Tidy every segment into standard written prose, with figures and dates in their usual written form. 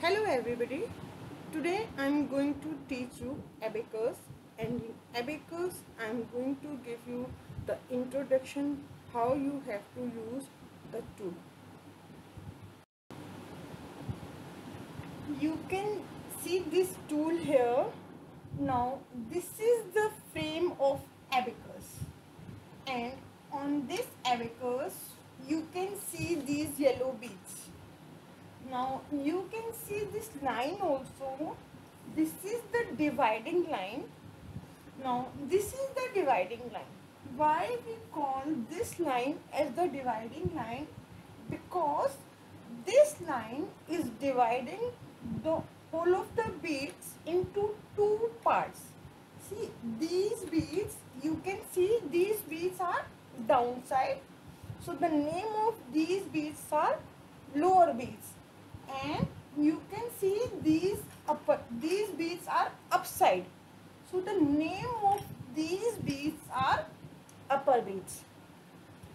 Hello everybody. Today I am going to teach you abacus, and in abacus I am going to give you the introduction how you have to use the tool. You can see this tool here. Now this is the frame of abacus, and on this abacus you can see these yellow beads. Now you can see this line also. This is the dividing line. Now this is the dividing line. Why we call this line as the dividing line? Because this line is dividing the whole of the beads into two parts. See, these beads, you can see these beads are downside. So the name of these beads are lower beads, and you can see these beads are upside. So the name of these beads are upper beads,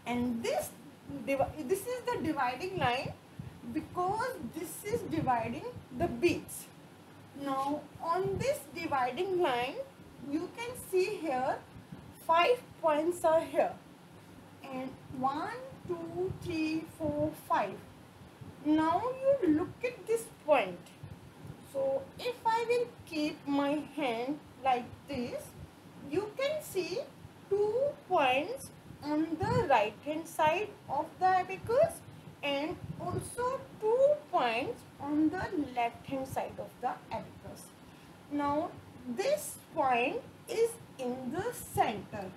and this is the dividing line because this is dividing the beads. Now on this dividing line you can see here 5 points are here, and 1 2 3 4 5. Now you look at this point. So if I will keep my hand like this, you can see 2 points on the right hand side of the abacus and also 2 points on the left hand side of the abacus. Now this point is in the center.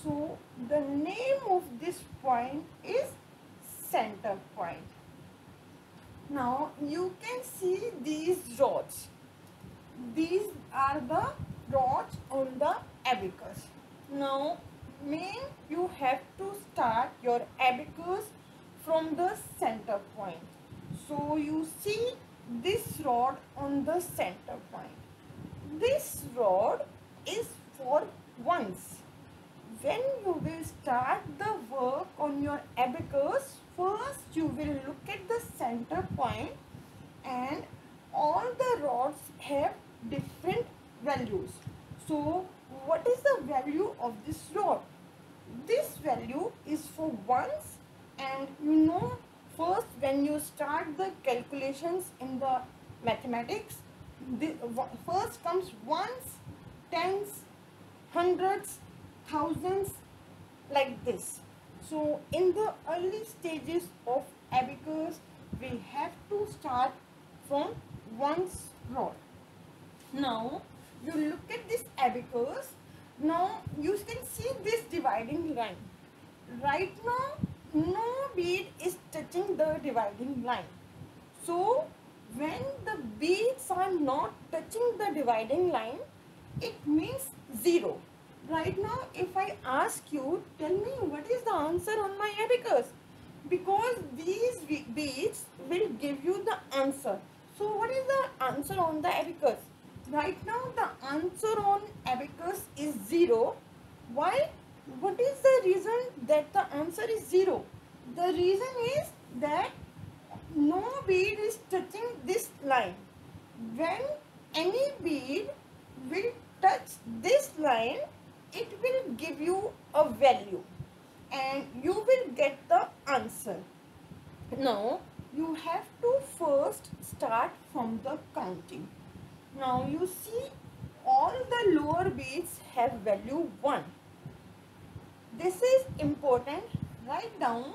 So the name of this point is center point. Now you can see these rods. These are the rods on the abacus. Now you have to start your abacus from the center point. So you see this rod on the center point. This rod is for ones. When you will start the work on your abacus, first you will look at the center point, and all the rods have different values. So what is the value of this rod? This value is for ones, and first when you start the calculations in the mathematics, first comes ones, tens, hundreds, thousands, like this. So in the early stages of abacus we have to start from ones rod. Now you look at this abacus. Now you can see this dividing line. Right now no bead is touching the dividing line. So when the beads are not touching the dividing line, it means 0. Right now if I ask you, tell me what is the answer on my abacus, because these beads will give you the answer. So what is the answer on the abacus? Right now the answer on abacus is 0. Why? What is the reason that the answer is 0? The reason is that no bead is touching this line. When any bead will touch this line, it will give you a value and you will get the answer. Now you have to first start from the counting. Now you see all the lower beads have value 1. This is important. Write down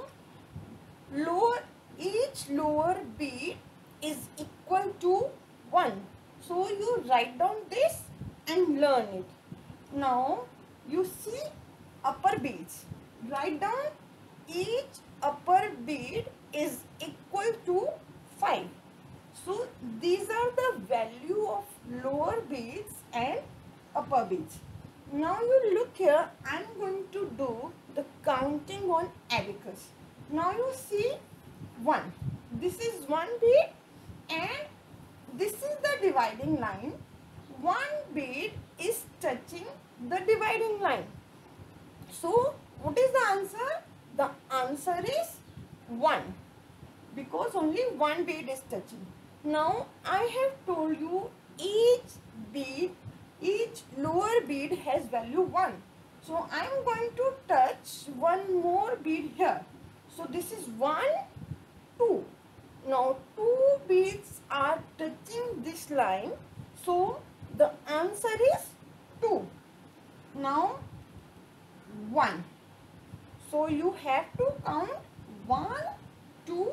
each lower bead is equal to 1. So you write down this and learn it. Now you see upper beads. Write down each upper bead is equal to 5. So these are the value of lower beads and upper beads. Now you look here, I am going to do the counting on abacus. Now you see 1. This is 1 bead and this is the dividing line. 1 bead is touching the dividing line. So what is the answer? The answer is 1, because only 1 bead is touching. Now I have told you each lower bead has value 1. So I am going to touch one more bead here. So this is 1, 2. Now 2 beads are touching this line. So the answer is 2. Now 1. So you have to count 1, 2,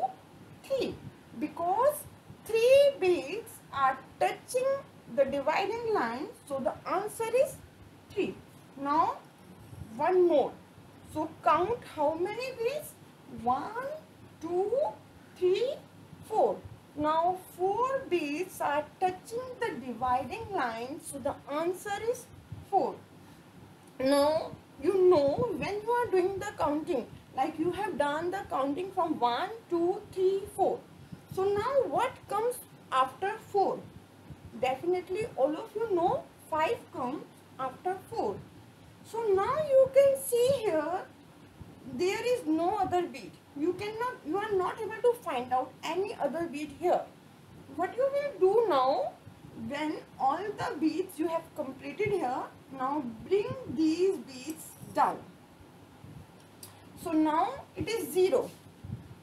3 because 3 beads are touching the dividing line. So the answer is 3. Now one more. So count how many beads? 1, 2, 3, 4. Now 4 beads are touching the dividing line. So the answer is 4. Now you know when you are doing the counting, like you have done the counting from 1, 2, 3, 4. So now what comes after 4? Definitely all of you know 5 comes after 4. So now you can see here there is no other bead. You are not able to find out any other bead here. What you will do now, when all the beads you have completed here, now bring these beads down. So now it is 0.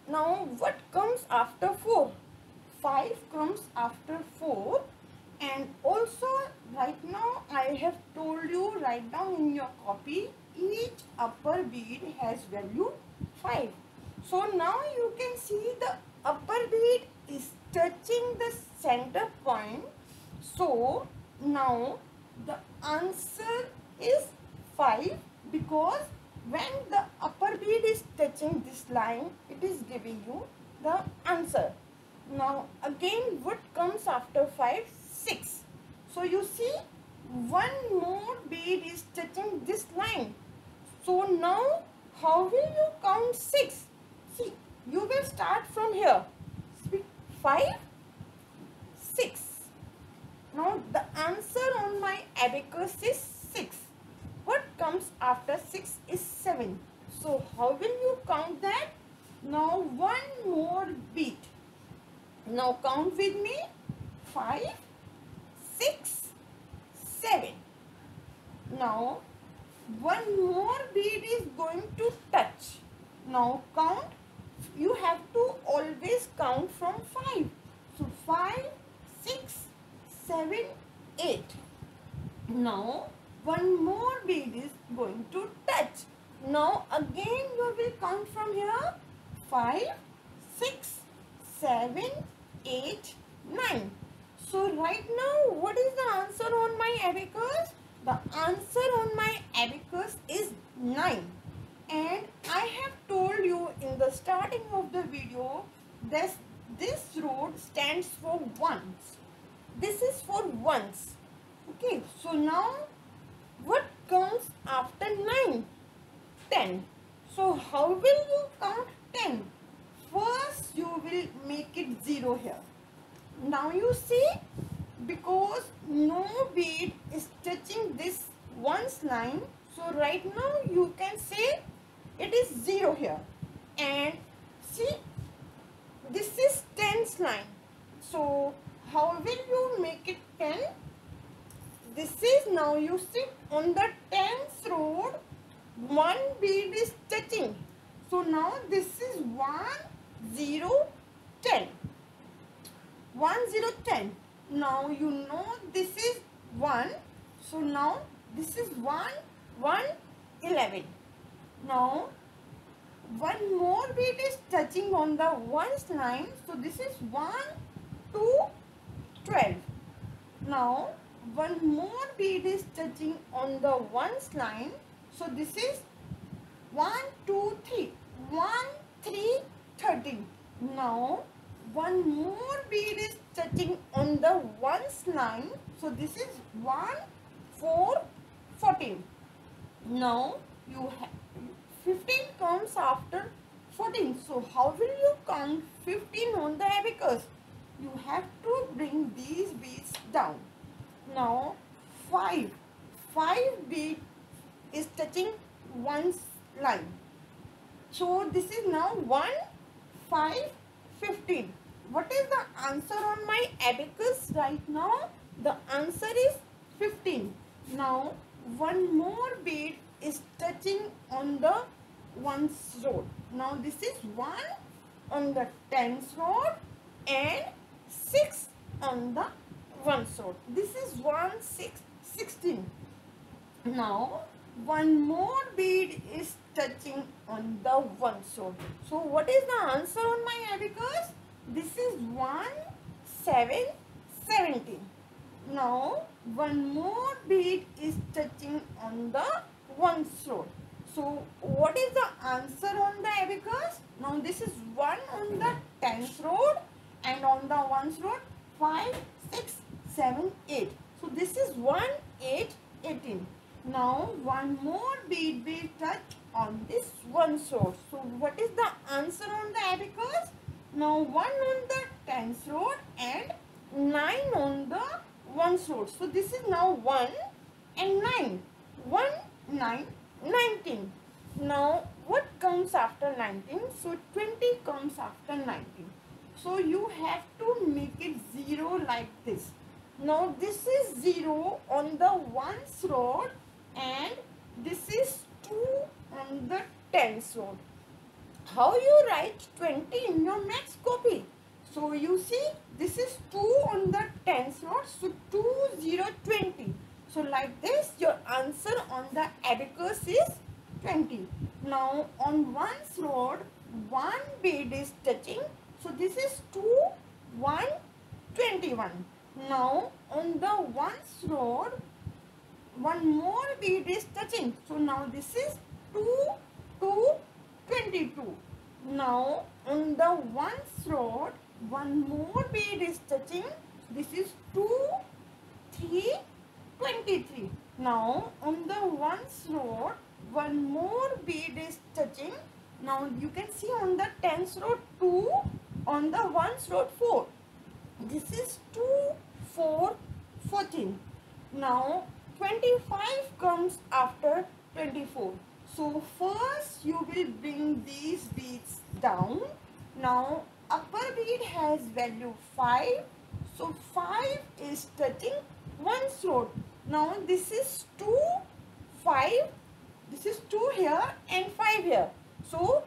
Now what comes after 4? 5 comes after 4. And also right now I have told you, write down in your copy, each upper bead has value 5. So now you can see the upper bead is touching the center point. So now the answer is 5 because when the upper bead is touching this line, it is giving you the answer. Now again what comes after 5? 6. So you see one more bead is touching this line. So now how will you count 6? See, you will start from here. 5, 6. Now the answer on my abacus is 6. What comes after 6 is 7. So how will you count that? Now one more bead. Now count with me. 5, 6, 7. Now one more bead is going to touch. Now count. You have to always count from 5. So 5, 6, 7, 8. Now one more bead is going to touch. Now again you will count from here. 5, 6, 7, 8, 9. So right now what is the answer on my abacus? The answer on my abacus is 9. And I have told you in the starting of the video that this road stands for ones. This is for ones. Okay, so now what comes after 9? 10. So how will you count 10? First you will make it 0 here. Now you see, because no bead is touching this ones line, so right now you can say it is 0 here. And see, this is 10's line. So how will you make it 10? This is, now you see on the 10th road, one bead is touching. So now this is 1, 0, 10. 1, 0, 10. Now you know this is 1. So now this is 1, 1, 11. Now one more bead is touching on the ones line. So this is 1, 2, 12. Now one more bead is touching on the ones line. So this is 1, 2, 3. 1, 3, 13. Now one more bead is touching on the ones line. So this is 1, 4, 14. Now you have 15 comes after 14. So how will you count 15 on the abacus? You have to bring these beads down. Now 5 bead is touching one's line. So this is now 1, 5, 15. what is the answer on my abacus right now? The answer is 15. Now one more bead is touching on the ones rod. Now this is 1 on the tens rod and 6 on the ones rod. This is 1, 6, 16. Now one more bead is touching on the ones rod. So what is the answer on my abacus? This is 1, 7, 17. Now one more bead is touching on the ones rod. So what is the answer on the abacus? Now this is 1 on the tens rod and on the ones rod 5, 6, 7, 8. So this is 1, 8, 18. Now one more bead will touch on this ones rod. So what is the answer on the abacus? Now 1 on the tens rod and 9 on the ones rod. So this is now 1 and 9. 1, 9, 19. Now what comes after 19? So 20 comes after 19. So you have to make it 0 like this. Now this is 0 on the ones rod and this is 2 on the tens rod. How you write 20 in your maths copy? So you see this is 2 on the tens rod. So 2, 0, 20. So like this your answer on the abacus is 20. Now on ones rod 1 bead is touching. So this is 2, 1, 21. Now on the ones rod 1 more bead is touching. So now this is 2, 2, 22. Now on the ones rod 1 more bead is touching. This is 2, 3, 23. Now on the ones rod 1 more bead is touching. Now you can see on the tens rod 2, on the ones rod 4. This is 2, 4, 14. Now 25 comes after 24. So first you will bring these beads down. Now upper bead has value 5. So 5 is touching ones rod. Now this is 2, 5. This is 2 here and 5 here. So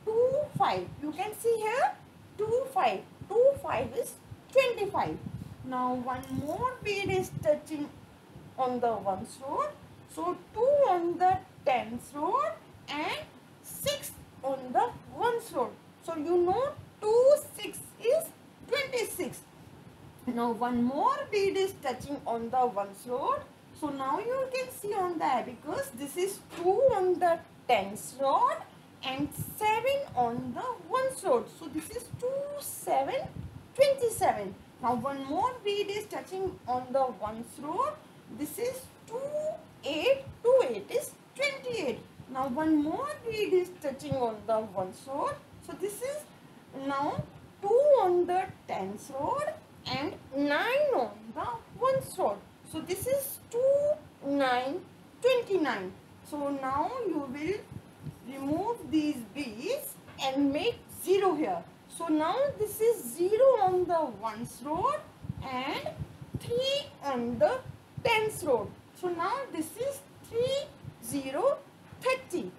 2, 5. You can see here 2, 5. 2, 5 is 25. Now one more bead is touching on the ones rod. So 2 on the tens rod and 6 on the ones rod. So you know 2, 6 is 26. Now one more bead is touching on the ones rod. So now you can see on the abacus this is 2 on the tens rod and 7 on the ones rod. So this is 2, 7, 27. Now one more bead is touching on the ones rod. This is 2, 8, 2, 8 is 28. Now one more bead is touching on the ones rod. So this is now 2 on the tens rod and 9 on the ones rod. So this is 2, 9, 29. So now you will remove these beads and make 0 here. So now this is 0 on the ones rod and 3 on the tens rod. So now this is 3, 0, 30.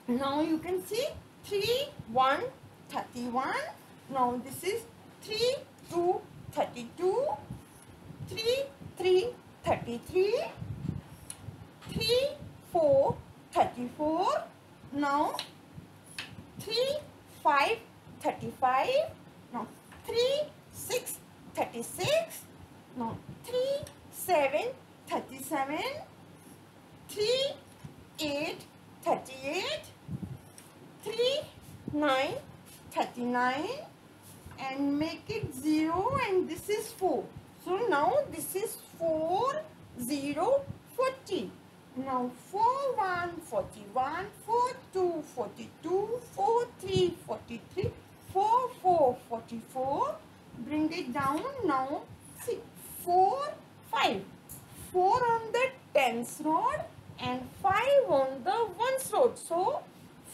Now you can see 3, 1, 31. Now this is 3, 2, 32. 3, 3, 33. 3, 4, 34. Now 3, 5, 35. Now 3, 6, 36. Now 3, 7, 37. 3, 8, 38. 3, 9, 39. And make it 0 and this is 4. So now this is 4, 0, 40. Now 4, 1, 41, 4, 2, 42, 4, 3, 43, 4, 4, 44. Bring it down now. See, 4, 5. 4 on the tens rod and 5 on the ones rod. So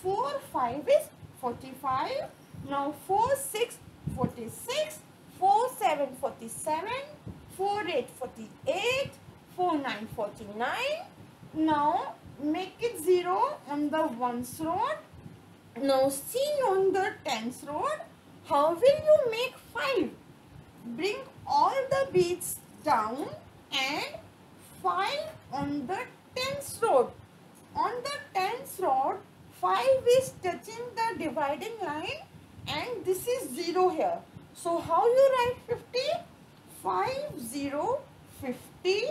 4, 5 is 45. Now 4, 6, 46, 47 47, 48 48, 49 49. Now make it 0 on the ones road. Now see on the tens road. How will you make 5? Bring all the beads down and 5 on the tens road. On the tens road, 5 is touching the dividing line and this is 0 here. So how you write 50? 5 0 50.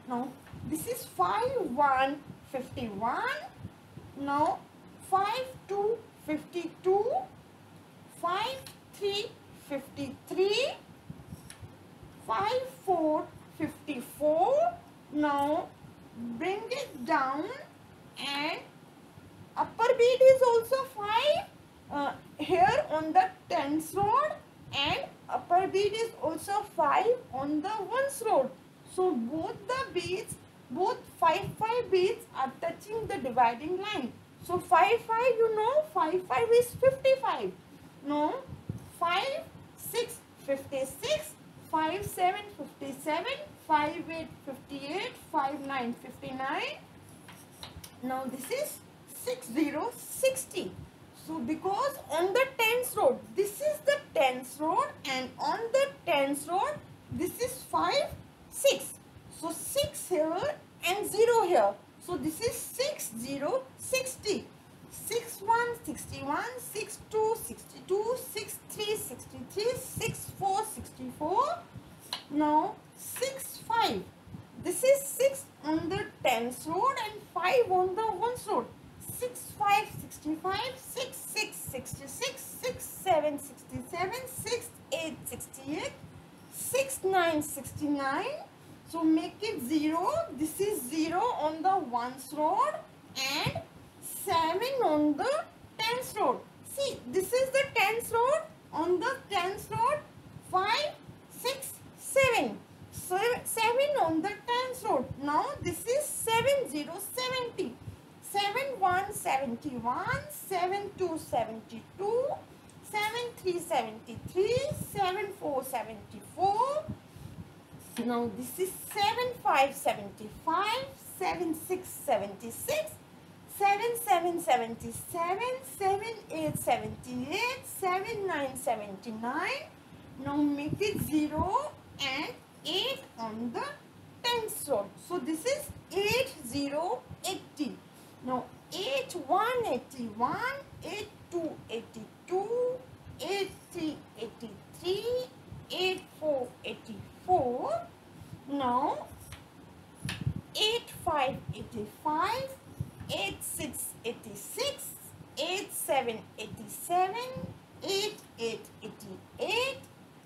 Now this is 5 1 51. Now 5 2 52. 5 3 53. 5 4 54. Now bring it down and upper bead is also 5 here on the tens road and upper bead is also 5 on the ones road. So both the beads, both 5 5 beads are touching the dividing line. So 5 5, you know, 5 5 is 55. No, 5 6 56, 5 7 57, 5 8 58, 5 9 59. Now this is 6 0 60. So because on the tens road, this is the tens road and on the tens road, this is 5 6. So 6 here and 0 here. So this is 6 0 60. 6 1 61, 6 2 62, 6 3 63, 6 4 64. Now 6 5. This is 6 on the tens road and 5 on the ones road. 6 5 65, 6 6 66, 6 7 67, 6 8 68, 6 9 69. So make it 0. This is 0 on the ones road and 7 on the tens road. See, this is the tens road. On the tens road, 5 6 7. 7 on the tens road. Now this is 7 0 70. 7 1 71, 7 2 72, 7 3 73, 7 4 74. Now this is 7 5 75, 7 6 76, 7 7 77, 7 8 78, 7 9 79. Now make it 0 and 8 on the tens road. So this is 8 0 80. Now 8 1 81, 8 2 82, 8 3 83, 8 4 84. Now 8 5 85, 8 6 86, 8 7 87, 8 8 88,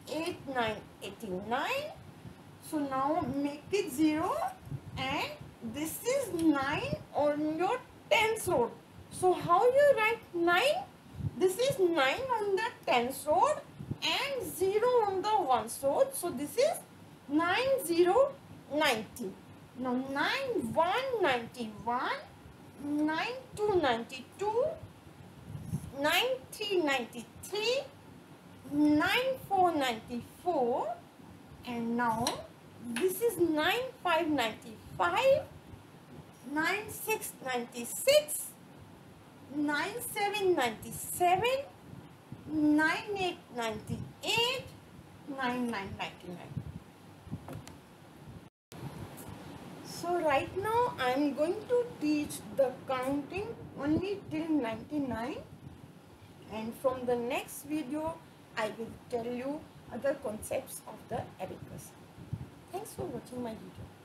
8 9 89. So now make it 0 and this is 9 on your tens road. So how you write 9? This is 9 on the tens road and 0 on the ones road. So this is 9 0 90. Now 9 1 91, 9 2 92, 9 3 93, 9 4 94, and now this is 9 5 95, 9 6 96, 9 7 97, 9 8 98, 9 9 99. So right now I am going to teach the counting only till 99, and from the next video I will tell you other concepts of the abacus. Thanks for watching my video.